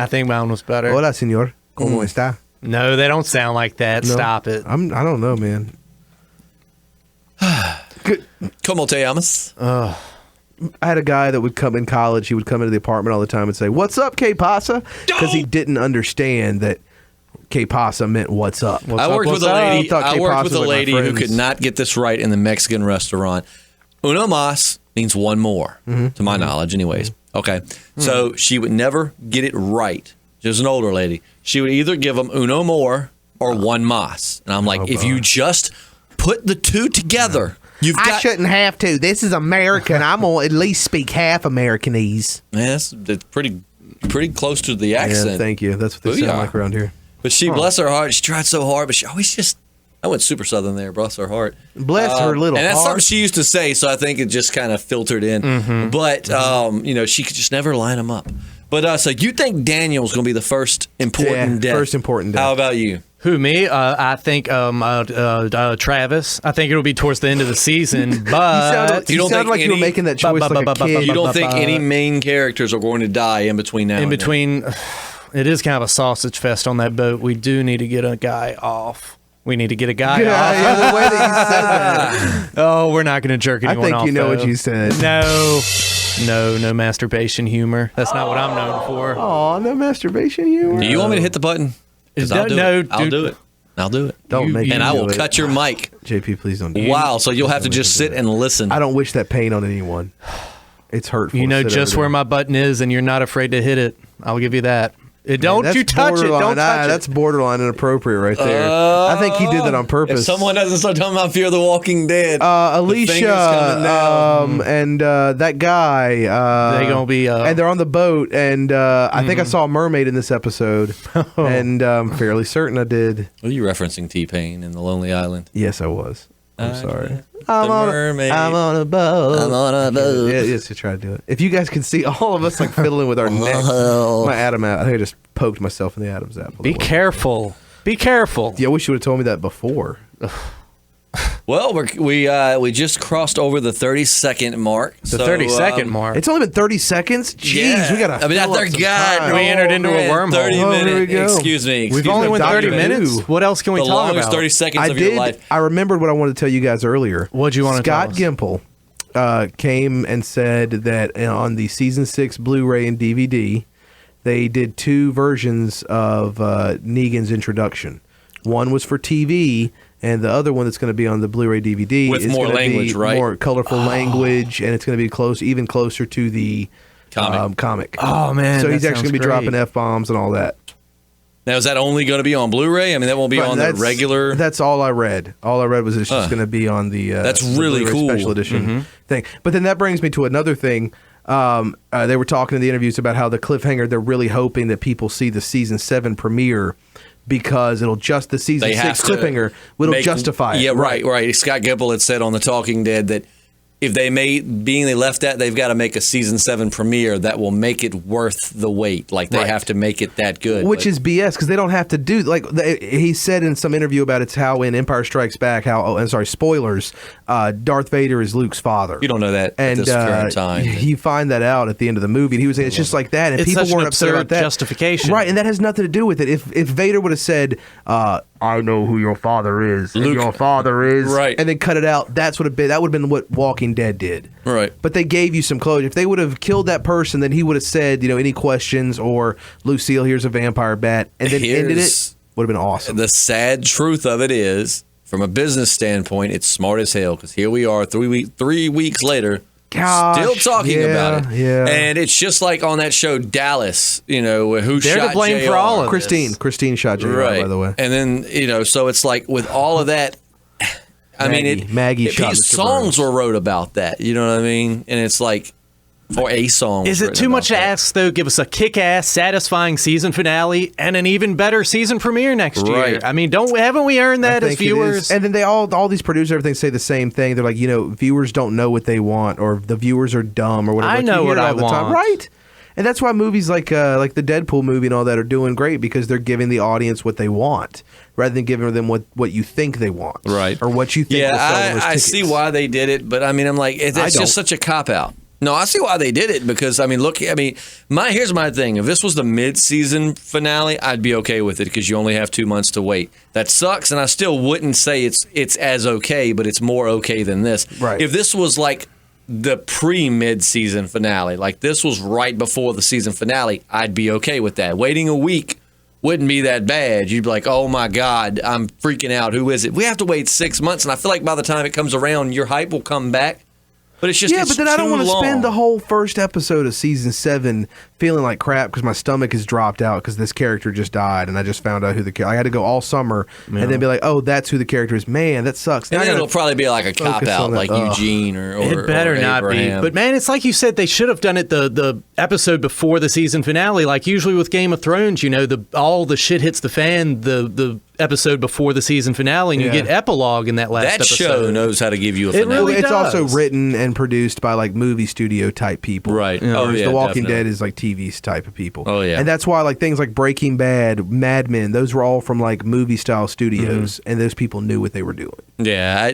I think mine was better. Hola, señor. ¿Cómo está? No, they don't sound like that. No. Stop it. I don't know, man. ¿Cómo te llamas? I had a guy that would come in college. He would come into the apartment all the time and say, "What's up, K Pasa?" Because he didn't understand that K Pasa meant "What's up." I worked with a lady. Thought I K worked Pasa with was a like my lady who friends. could not get this right in the Mexican restaurant. Uno más means one more, to my knowledge, anyways. Okay, so she would never get it right. She was an older lady. She would either give them uno more or one más, and I'm like, if you just put the two together, you've got. I shouldn't have to. This is American. I'm gonna at least speak half Americanese. Man, that's pretty close to the accent. Yeah, thank you. That's what they sound Booyah. like around here. But she, bless her heart, she tried so hard, but she always just. I went super southern there, bless her heart. Bless her little and that's heart. something she used to say, so I think it just kind of filtered in. But she could just never line them up. But so you think Daniel's going to be the first important death? First important death. How about you? Who, me? I think Travis. I think it'll be towards the end of the season. But You sounded like you were making that choice like a kid. You don't think any main characters are going to die in between now? in and then? between, it is kind of a sausage fest on that boat. We do need to get a guy off. We need to get a guy off. Yeah, the way that you said that. Oh, we're not going to jerk I anyone think off. you know though. what you said. No masturbation humor. That's not what I'm known for. Oh, no masturbation humor. Do you want me to hit the button? 'Cause I'll do it. I'll do it. I'll do it. Don't make me And I will do it. cut your mic. JP, please don't do it. Wow. So you'll have to just sit and listen. I don't wish that pain on anyone. It's hurtful. You know to sit just over where there. my button is, and you're not afraid to hit it. I'll give you that. Don't That's you touch it. borderline. Don't touch it. That's borderline inappropriate right there. I think he did that on purpose. If someone doesn't start talking about Fear the Walking Dead, the Alicia finger's coming down. and that guy, They gonna be, and they're on the boat, and I think I saw a mermaid in this episode, and I'm fairly certain I did. Are you referencing T-Pain in The Lonely Island? Yes, I was. I'm sorry. The mermaid. I'm on a boat. I'm on a boat. Yeah, yes, you try to do it. If you guys can see all of us like fiddling with our necks, my Adam, I think I just poked myself in the Adam's apple. Be careful. Be careful. Yeah, I wish you would have told me that before. Well, we just crossed over the 30-second mark. The 30-second mark. It's only been 30 seconds. Jeez, we gotta. I mean, fill up thank some God. time. We entered into a wormhole. 30 Oh, here we minutes. go. Excuse me. We've only went Dr. 30 minutes. Who. What else can we the talk longest about? 30 seconds I of your did. life. I remembered what I wanted to tell you guys earlier. What'd you want to Scott tell us? Gimple came and said that on the season 6 Blu-ray and DVD, they did 2 versions of Negan's introduction. One was for TV, and the other one that's going to be on the Blu-ray DVD With is more gonna language, be right? more colorful language, and it's going to be even closer to the comic. Oh, man. So that he's actually sounds going to be great. dropping F-bombs and all that. Now, is that only going to be on Blu-ray? I mean, that won't be But on the regular. That's all I read. All I read was it's just going to be on the. That's the really Blu-ray cool. special edition thing. But then that brings me to another thing. They were talking in the interviews about how the cliffhanger. They're really hoping that people see the season 7 premiere because it'll just the season They 6 have to cliffhanger will make- justify it. Yeah, right. Scott Gimple had said on The Talking Dead that if they left that, they've got to make a season 7 premiere that will make it worth the wait. Like they Right. have to make it that good. Which But- is BS because they don't have to do he said in some interview about it's how in Empire Strikes Back spoilers, Darth Vader is Luke's father. You don't know that And at this current time. you find that out at the end of the movie. And he was saying it's just like that, and It's people such an weren't upset about absurd that justification. right? And that has nothing to do with it. If Vader would have said, "I know who your father is, and Luke- your father is," Right. and then cut it out, that would have been what Walking Dead did. Right. But they gave you some closure. If they would have killed that person, then he would have said, any questions or Lucille, here's a vampire bat, and then ended it. Here's- Would have been awesome. The sad truth of it is, from a business standpoint, it's smart as hell because here we are 3 weeks later, Gosh, still talking yeah, about it. yeah. And it's just like on that show Dallas, who They're shot to blame JR. for all of this. Christine shot JR, Right. by the way. And then, so it's like with all of that, Maggie shot Mr. songs Burns. were wrote about that. You know what I mean? And it's like, or a song. Is was it written too much to about that. ask, though? Give us a kick-ass, satisfying season finale and an even better season premiere next year. Right. I mean, haven't we earned that I as think it is. viewers? And then they all these producers, everything say the same thing. They're like, viewers don't know what they want, or the viewers are dumb, or whatever. I Like, know you hear what it all I the time. want. Right? And that's why movies like the Deadpool movie and all that are doing great because they're giving the audience what they want rather than giving them what you think they want, Right. Or what you think. will sell them as I tickets. see why they did it, but I mean, I'm like, that's don't. just such a cop out. No, I see why they did it because here's my thing. If this was the mid-season finale, I'd be okay with it because you only have 2 months to wait. That sucks, and I still wouldn't say it's as okay, but it's more okay than this. Right. If this was like the pre-mid-season finale, like this was right before the season finale, I'd be okay with that. Waiting a week wouldn't be that bad. You'd be like, oh my God, I'm freaking out. Who is it? We have to wait 6 months, and I feel like by the time it comes around, your hype will come back. But it's just but then I don't want to spend the whole first episode of season 7 feeling like crap because my stomach has dropped out because this character just died and I just found out who the character. I had to go all summer and then be like, oh, that's who the character is. Man, that sucks. And then it'll probably be like a cop out, like Eugene or it better or not Abraham. be. But man, it's like you said, they should have done it the episode before the season finale. Like usually with Game of Thrones, all the shit hits the fan the episode before the season finale, and you get epilogue in that last that episode. show knows how to give you a finale. It really it's does. also written and produced by like movie studio type people, Right. Whereas The Walking definitely. Dead is like TV type of people. Oh, yeah. and that's why like things like Breaking Bad, Mad Men, those were all from like movie style studios, and those people knew what they were doing. Yeah,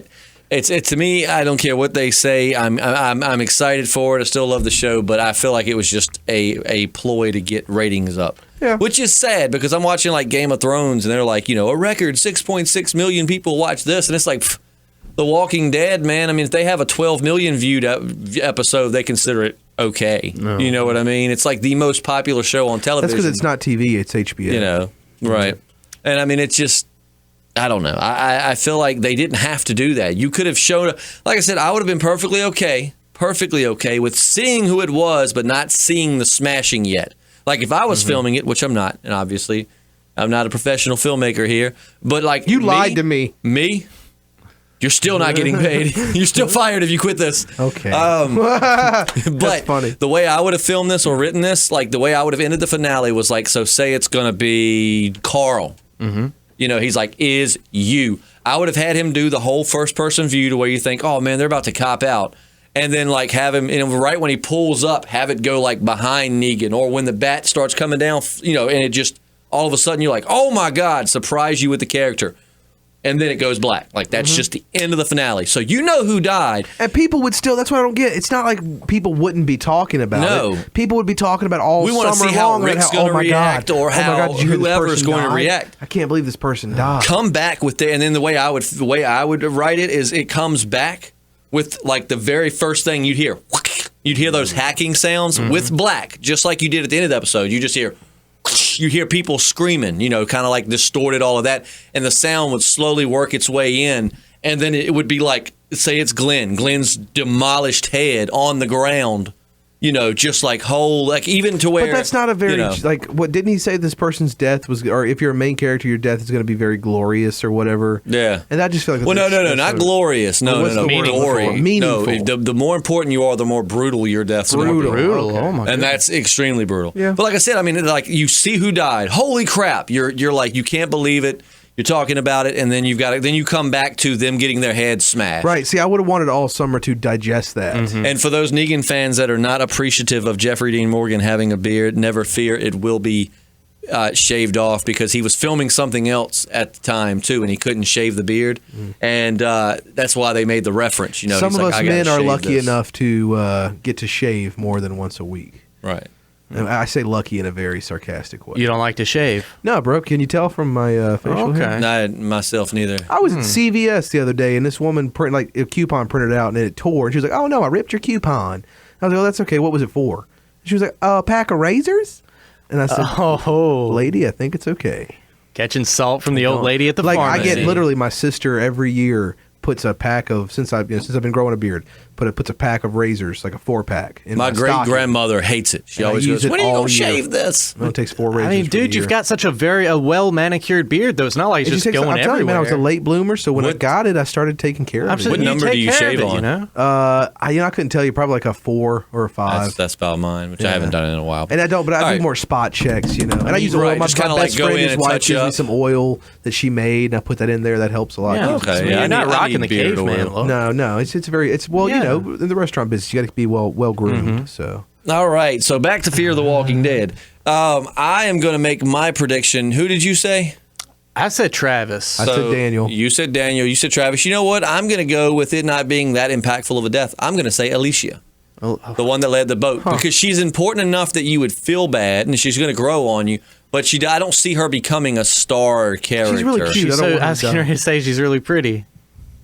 it's to me. I don't care what they say. I'm excited for it. I still love the show, but I feel like it was just a ploy to get ratings up. Yeah. Which is sad because I'm watching like Game of Thrones and they're like, a record 6.6 million people watch this, and it's like The Walking Dead, man. I mean, if they have a 12 million viewed episode, they consider it okay. No. You know what I mean? It's like the most popular show on television. That's because it's not TV; it's HBO. Right? And I mean, it's just. I don't know. I feel like they didn't have to do that. You could have shown, like I said, I would have been perfectly okay with seeing who it was, but not seeing the smashing yet. Like if I was filming it, which I'm not, and obviously I'm not a professional filmmaker here, but like You lied to me. Me? You're still not getting paid. You're still fired if you quit this. Okay. But funny. the way I would have filmed this or written this, like the way I would have ended the finale was like, so say it's going to be Carl. Mm-hmm. He's like, is you. I would have had him do the whole first-person view to where you think, oh, man, they're about to cop out. And then, like, have him, right when he pulls up, have it go, like, behind Negan. Or when the bat starts coming down, and it just, all of a sudden, you're like, oh, my God, surprise you with the character. And then it goes black. Like, that's just the end of the finale. So you know who died. And people would still, that's what I don't get. It's not like people wouldn't be talking about it. People would be talking about all we summer want to see how long Rick's going to react or how whoever's going to react. I can't believe this person died. Come back with and then the way I would write it is it comes back with like the very first thing you'd hear. You'd hear those hacking sounds with black, just like you did at the end of the episode. You just hear people screaming, kind of like distorted all of that, and the sound would slowly work its way in, and then it would be like, say it's Glenn's demolished head on the ground, just like whole, like even to where. But that's not a very what didn't he say? This person's death was, or if you're a main character, your death is going to be very glorious or whatever. Yeah, and I just feel like no, not glorious. No, meaningful. No, the more important you are, the more brutal your death's going to be. Brutal. Okay. Oh my! And that's extremely brutal. Yeah. But like I said, I mean, like you see who died. Holy crap! You're like you can't believe it. You're talking about it, and then then you come back to them getting their heads smashed. Right. See, I would have wanted all summer to digest that. Mm-hmm. And for those Negan fans that are not appreciative of Jeffrey Dean Morgan having a beard, never fear, it will be shaved off because he was filming something else at the time too, and he couldn't shave the beard, and that's why they made the reference. Some of us men are lucky enough to get to shave more than once a week. Right. And I say lucky in a very sarcastic way. You don't like to shave? No, bro. Can you tell from my facial hair? Not myself neither. I was at CVS the other day, and this woman a coupon printed out, and it tore. And she was like, "Oh no, I ripped your coupon." I was like, "Oh, that's okay. What was it for?" She was like, "A pack of razors." And I said, "Oh, lady, I think it's okay." Catching salt from the old lady at the pharmacy. I get literally my sister every year puts a pack of since I've been growing a beard. Puts a pack of razors, like a 4-pack. In my great grandmother hates it. She always goes, "When are you gonna shave this?" Well, it takes 4 razors. I mean, dude, you've got such a well manicured beard, though. It's not like it's just going everywhere. Telling you, man, I was a late bloomer, so when I got it, I started taking care of it. What number do you shave on? I couldn't tell you. Probably like a 4 or a 5. That's about mine, which I haven't done in a while. And I don't, but I do more spot checks, And I use oil. My best friend, his wife, gives me some oil that she made, and I put that in there. That helps a lot. Yeah, okay. You're not rocking the caveman look. No. It's in the restaurant business, you got to be well groomed. So all right, so back to Fear the Walking Dead. I am going to make my prediction. Who did you say? I said Travis. I said Daniel. You said Daniel. You said Travis. You know what? I'm going to go with it not being that impactful of a death. I'm going to say Alicia. The one that led the boat. Because she's important enough that you would feel bad, and she's going to grow on you. But I don't see her becoming a star character. She's really cute. I was going to say she's really pretty.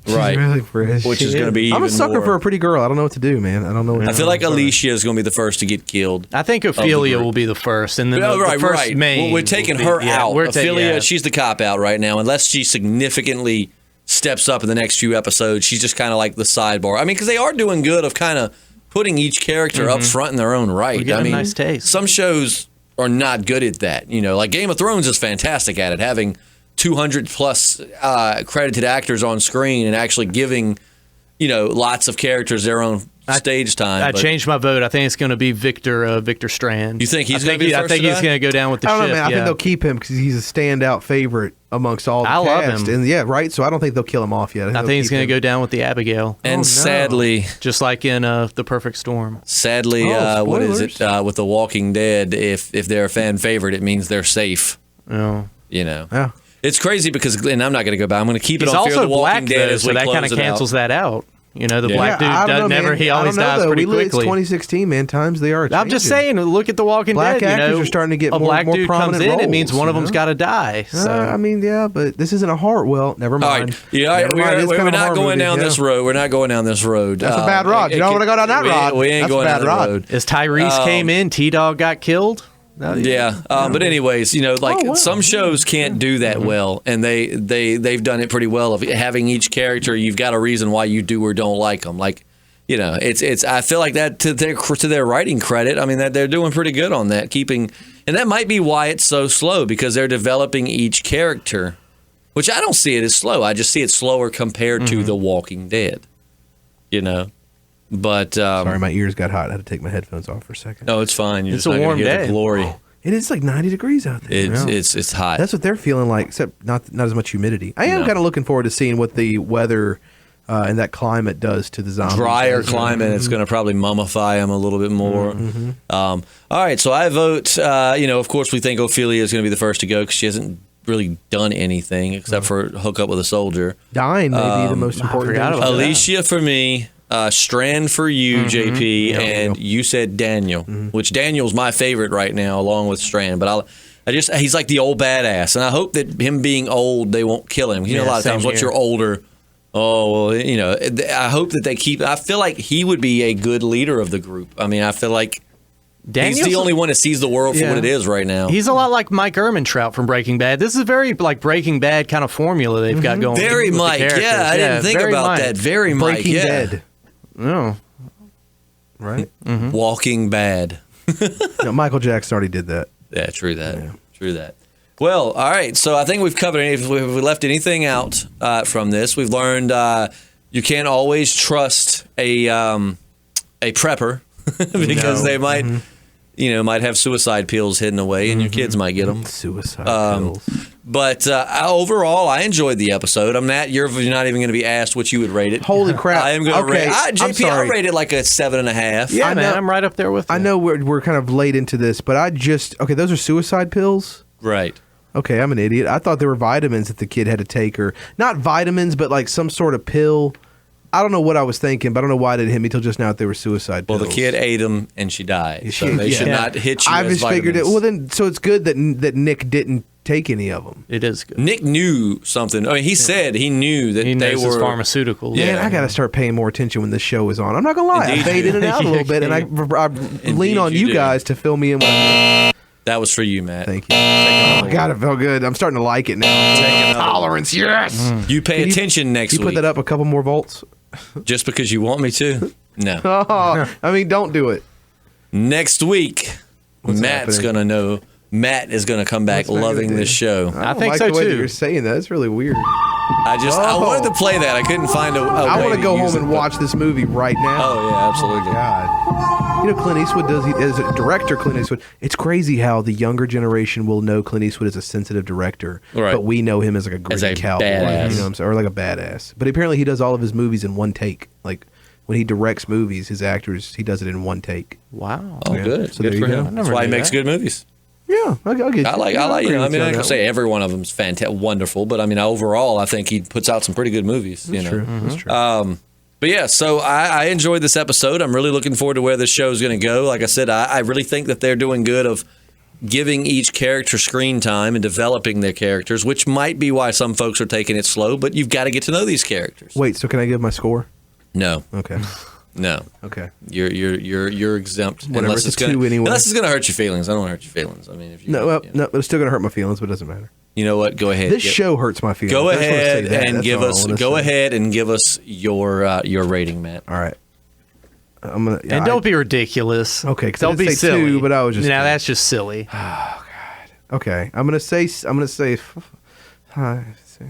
Right. She's really pretty. Which is going to be even I'm a sucker more. for a pretty girl. I don't know what to do, man. I don't know. I feel like Alicia is going to be the first to get killed. I think Ophelia will be the first, and then the first main. Well, we're taking her out. We're Ophelia, she's the cop out right now, unless she significantly steps up in the next few episodes. She's just kind of like the sidebar. I mean, because they are doing good of kind of putting each character up front in their own right. We get I mean, a nice taste. Some shows are not good at that. Like Game of Thrones is fantastic at it, having 200 plus credited actors on screen and actually giving, lots of characters their own stage time. I changed my vote. I think it's going to be Victor Strand. You think he's going to be the first I think he's going to go down with the I ship. don't know, man. I think they'll keep him because he's a standout favorite amongst all the I love cast. him. And yeah, right. So I don't think they'll kill him off yet. I think he's going to go down with the Abigail. And sadly, just like in The Perfect Storm. Sadly, what is it with The Walking Dead? If they're a fan favorite, it means they're safe. Oh. Yeah. It's crazy because, and I'm not going to go back. I'm going to keep it He's on Fear also the Walking black, Dead though, as so we that close kind of it cancels out. that out. The black dude I don't know, never. man. He always I don't know, dies though. pretty It's quickly. 2016, man. Times they are. I'm just changing. saying. Look at The Walking Black Dead. actors are starting to get a more black dude comes prominent in. It means roles, one of you them's know? got to die. So. I mean, yeah, but this isn't a horror. Well, never All mind. right. Yeah, Never mind. It's we're kind of a not horror going movie, down yeah. this road. We're not going down this road. That's a bad rod. You don't want to go down that rod. We ain't That's a going bad down rod. that road. As Tyrese came in, T-Dog got killed. Yeah, but anyways, some shows can't do that well, and they've done it pretty well. Of having each character, you've got a reason why you do or don't like them. It's. I feel like that to their writing credit. I mean, that they're doing pretty good on that, and that might be why it's so slow because they're developing each character, which I don't see it as slow. I just see it slower compared to The Walking Dead. But Sorry, my ears got hot. I had to take my headphones off for a second. no, it's fine. You're It's just a not warm gonna hear day. the glory. It is like 90 degrees out there. Yeah. It's hot. That's what they're feeling like, except not as much humidity. I am kind of looking forward to seeing what the weather and that climate does to the zombies. Drier climate. It's going to probably mummify them a little bit more. All right, so I vote. Of course, we think Ophelia is going to be the first to go because she hasn't really done anything except for hook up with a soldier. Dying may be the most important forgot thing. about that. Alicia for me. Strand for you, JP, and you said Daniel, which Daniel's my favorite right now, along with Strand. But he's like the old badass, and I hope that him being old, they won't kill him. A lot of times, once you're older, I hope that they keep. I feel like he would be a good leader of the group. I mean, I feel like he's the only one that sees the world for what it is right now. He's a lot like Mike Ehrmantraut from Breaking Bad. This is a very like Breaking Bad kind of formula they've got going. Very with the Mike, characters. yeah, I didn't think very about Mike. that. Very Mike, Breaking yeah. Dead, No. right? Walking Bad. No, Michael Jackson already did that. Yeah, true that. True that. Well, all right. So I think we've covered. If we left anything out from this, we've learned you can't always trust a prepper because they might, might have suicide pills hidden away, and your kids might get them. Suicide pills. But overall, I enjoyed the episode. I'm not. You're not even going to be asked what you would rate it. Holy crap! I am going to rate. I'm JP, sorry. I'll rate it like a 7.5. Yeah, I man, know- I'm right up there with you. I know we're kind of late into this, but those are suicide pills. Right. Okay, I'm an idiot. I thought there were vitamins that the kid had to take, or not vitamins, but like some sort of pill. I don't know what I was thinking, but I don't know why it didn't hit me till just now that they were suicide pills. Well, the kid ate them and she died, so they should not hit you. I as just figured it. vitamins. Well, then, so it's good that Nick didn't take any of them. It is good. Nick knew something. I mean, he said he knew that He they knows his were pharmaceuticals. Yeah. Man, I got to start paying more attention when this show is on. I'm not gonna lie, Indeed I fade you in and out a little bit, and I lean on you you do. guys to fill me in. That was for you, Matt. Thank you. Oh, God, it felt good. I'm starting to like it now. Take another Tolerance, yes. You pay Can you- attention next You put week. that up a couple more volts. Just because you want me to? No. Oh, I mean, don't do it. Next week, Matt's happening? gonna know. Matt is gonna come back What's Matt loving gonna this do? show. I don't think like so, the way that too. you're saying that. It's really weird. I wanted to play that. I couldn't find a way I want to go use home it, and but- watch this movie right now. Oh yeah, absolutely. God. You know, Clint Eastwood does. As a director, Clint Eastwood. It's crazy how the younger generation will know Clint Eastwood as a sensitive director, Right. but we know him as like a gritty a cowboy. badass. You know what I'm saying? Or like a badass. But apparently, he does all of his movies in one take. Like when he directs movies, his actors, he does it in one take. Wow. Oh, Yeah. good. So Good there for you go. him. I That's never why he knew makes that. good movies. Yeah, I'll get. I like. I'll I agree with mean, you I on can that say every one of them's fantastic, wonderful, but I mean, overall, I think he puts out some pretty good movies. one. That's true. That's true. But yeah, so I enjoyed this episode. I'm really looking forward to where this show is going to go. Like I said, I really think that they're doing good of giving each character screen time and developing their characters, which might be why some folks are taking it slow. But you've got to get to know these characters. Wait, so can I give my score? No. Okay. No. Okay. You're exempt. Whatever, unless it's a 2 anyway. Unless it's going to hurt your feelings. I don't want to hurt your feelings. I mean, if you No, but it's still going to hurt my feelings, but it doesn't matter. You know what? Go ahead. This show hurts my feelings. Go I just wanna say ahead that. and That's give all I us. wanna Go say. ahead and give us your rating, Matt. All right. I'm gonna. And don't be ridiculous. Okay, 'cause I don't did be say silly. 2, but I was just now kidding. that's just silly. Okay, I'm gonna say 5, 6,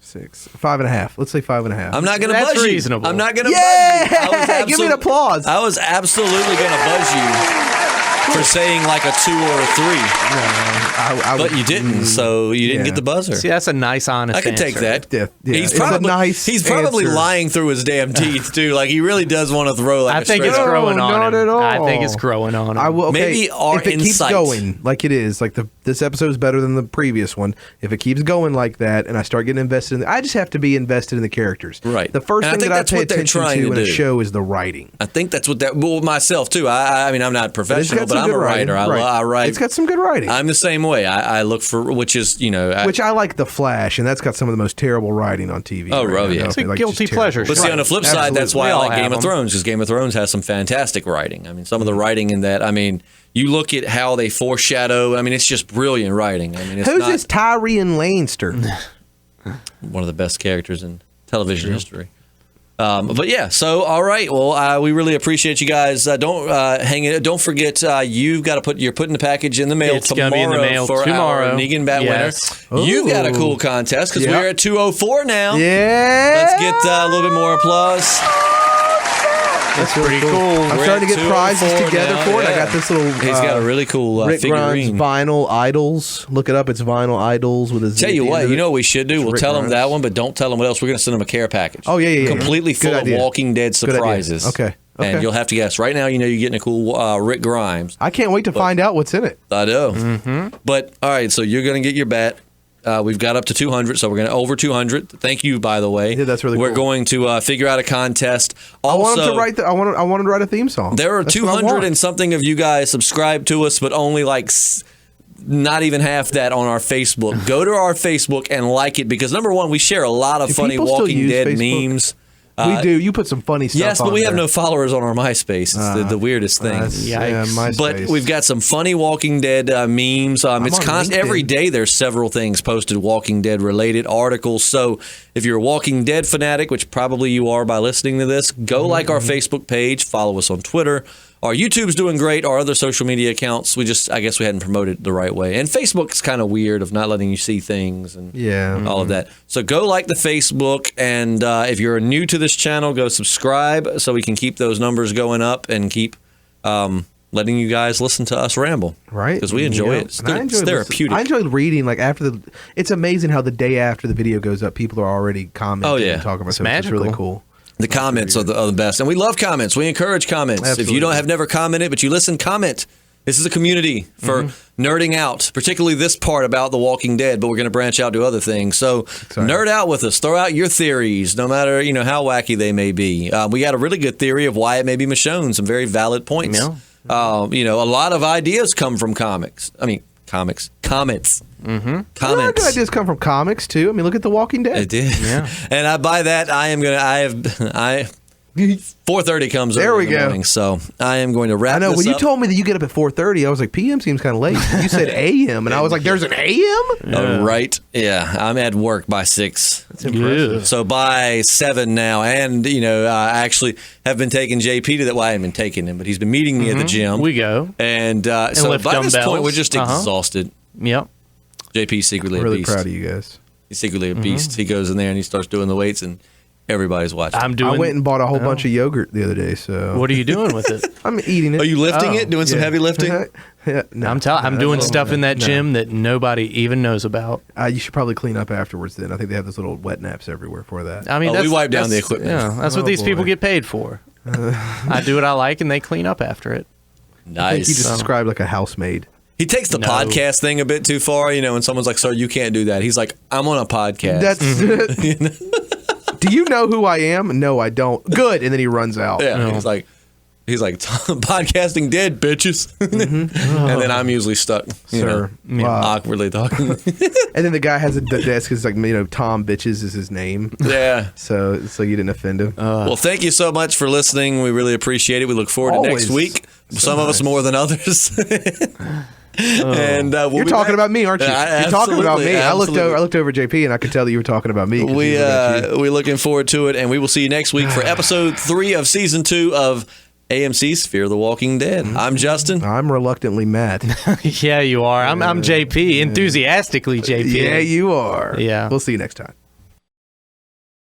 6, 5.5. Let's say 5.5. I'm not going to That's buzz you. reasonable. I'm not going to Yeah! buzz you. Give me an applause. I was absolutely going to buzz you for saying like a 2 or a 3, but you didn't. So you didn't Yeah. get the buzzer. See, that's a nice, honest I can take answer. that. Yeah, He's it's a probably nice he's probably answer. lying through his damn teeth too. Like he really does want to throw like I a think it's straight up- growing on not him. at all. I think it's growing on him. I will. Okay, Maybe our if it keeps insight. going like it is, like this episode is better than the previous one. If it keeps going like that, and I start getting invested in, I just have to be invested in the characters. Right. The first And I thing think that I that's pay what they're attention trying to to in a do. show is the writing. I think that's what that. Well, myself too. I mean, I'm not professional, but some I'm a good writing. writer. Right. I write. It's got some good writing. I'm the same way. I look for which is Which I like The Flash, and that's got some of the most terrible writing on TV. Oh, right yeah. now. It's a Like, guilty just pleasure. terrible. But see, on the flip side, that's why We I all like have Game of them. Thrones, because Game of Thrones has some fantastic writing. I mean, some of the writing in that, I mean, you look at how they foreshadow. I mean, it's just brilliant writing. I mean, it's Who's not this Tyrion Lannister? one of the best characters in television history. But yeah, so all right. Well, we really appreciate you guys. Don't hang it. Don't forget, you've got to you're putting the package in the mail It's tomorrow gonna be in the mail for tomorrow. our Negan Bat Yes. winner. You've got a Ooh. cool contest because Yep. we're at 204 now. Yeah. Let's get a little bit more applause. That's pretty cool. I'm We're starting to at get prizes 204 together now, for it. I yeah. got this little. He's got a really cool Rick Grimes figurine. vinyl idols. Look it up. It's vinyl idols with a Z Tell at you the what, end of you it. know what we should do? We'll Rick tell them Grimes. that one, but don't tell them what else. We're going to send them a care package. Oh, yeah. Completely Good full of idea. Walking Dead Good idea. surprises. Okay. And you'll have to guess. Right now, you know you're getting a cool Rick Grimes. I can't wait to find out what's in it. I know. But, all right, so you're going to get your bat. We've got up to 200, so we're going to over 200. Thank you, by the way. Yeah, that's really We're cool. going to figure out a contest. I want Also, him to write. I want him to write a theme song. there are That's what I 200 want. and something of you guys subscribe to us, but only like not even half that on our Facebook. Go to our Facebook and like it because, number one, we share a lot of Do funny people still Walking use Dead Facebook? memes. We do. You put some funny stuff. Yes, but on we have there. no followers on our MySpace. It's the weirdest thing. Yeah, Yikes. MySpace. But we've got some funny Walking Dead memes. It's on constant. Every LinkedIn. day there's several things posted Walking Dead related articles. So if you're a Walking Dead fanatic, which probably you are by listening to this, go like our Facebook page, follow us on Twitter. Our YouTube's doing great. Our other social media accounts, I guess we hadn't promoted it the right way. And Facebook's kind of weird of not letting you see things and Yeah. all of that. So go like the Facebook, and if you're new to this channel, go subscribe so we can keep those numbers going up and keep letting you guys listen to us ramble. Right, Because we enjoy it. And I enjoyed therapeutic. I enjoyed reading. Like after the, it's amazing how the day after the video goes up, people are already commenting. Oh, yeah. and talking about It's it. It's really magical. cool. The comments are the best, and we love comments. We encourage comments. If you Absolutely. have never commented, but you listen, comment. This is a community for nerding out, particularly this part about The Walking Dead. But we're going to branch out to other things. So nerd out with us. Throw out your theories, no matter how wacky they may be. We got a really good theory of why it may be Michonne. Some very valid points. Yeah. A lot of ideas come from comics. I mean, comments. A lot of Comments. good ideas come from comics too. I mean, look at The Walking Dead. It did. Yeah. And by that, 4:30 comes There early we in the go. morning, so I am going to wrap I know this when you up. told me that you get up at 4:30, I was like, PM seems kind of late. You said AM, and I was like, there's an AM. Right? Yeah, I'm at work by 6. That's impressive. So by 7 now, and I actually have been taking JP to that. Well, I haven't been taking him, but he's been meeting me at the gym. We go. and so lift by this point, dumbbells. we're just exhausted. Yep. JP's secretly I'm a really beast. proud of you guys. He's secretly a beast. He goes in there and he starts doing the weights, and everybody's watching. I'm doing. I went and bought a whole bunch of yogurt the other day, so What are you doing with it? I'm eating it. Are you lifting Oh, it? Doing some Yeah. heavy lifting? Yeah, no, I'm doing stuff in that no. gym that nobody even knows about. You should probably clean up afterwards. Then I think they have those little wet naps everywhere for that. I mean, Oh, we that's, wipe down the that's- equipment. Yeah, that's what Oh, these people boy. get paid for. I do what I like, and they clean up after it. I think you just Nice. described like a housemaid. He takes the No. podcast thing a bit too far, when someone's like, "Sir, you can't do that." He's like, "I'm on a podcast." That's Do you know who I am? No, I don't. Good. And then he runs out. Yeah, he's like podcasting dead, bitches. And then I'm usually stuck, awkwardly talking. And then the guy has the desk is like, Tom Bitches is his name. Yeah. So you didn't offend him. Well, thank you so much for listening. We really appreciate it. We look forward to next week. Some of us more than others. And you're talking about me, aren't you? You're talking about me. Absolutely. I looked over JP and I could tell that you were talking about me. We're looking forward to it, and we will see you next week for episode 3 of season 2 of AMC's Fear the Walking Dead. I'm Justin. I'm reluctantly Matt. Yeah, you are. I'm JP, enthusiastically JP. Yeah, you are. Yeah. We'll see you next time.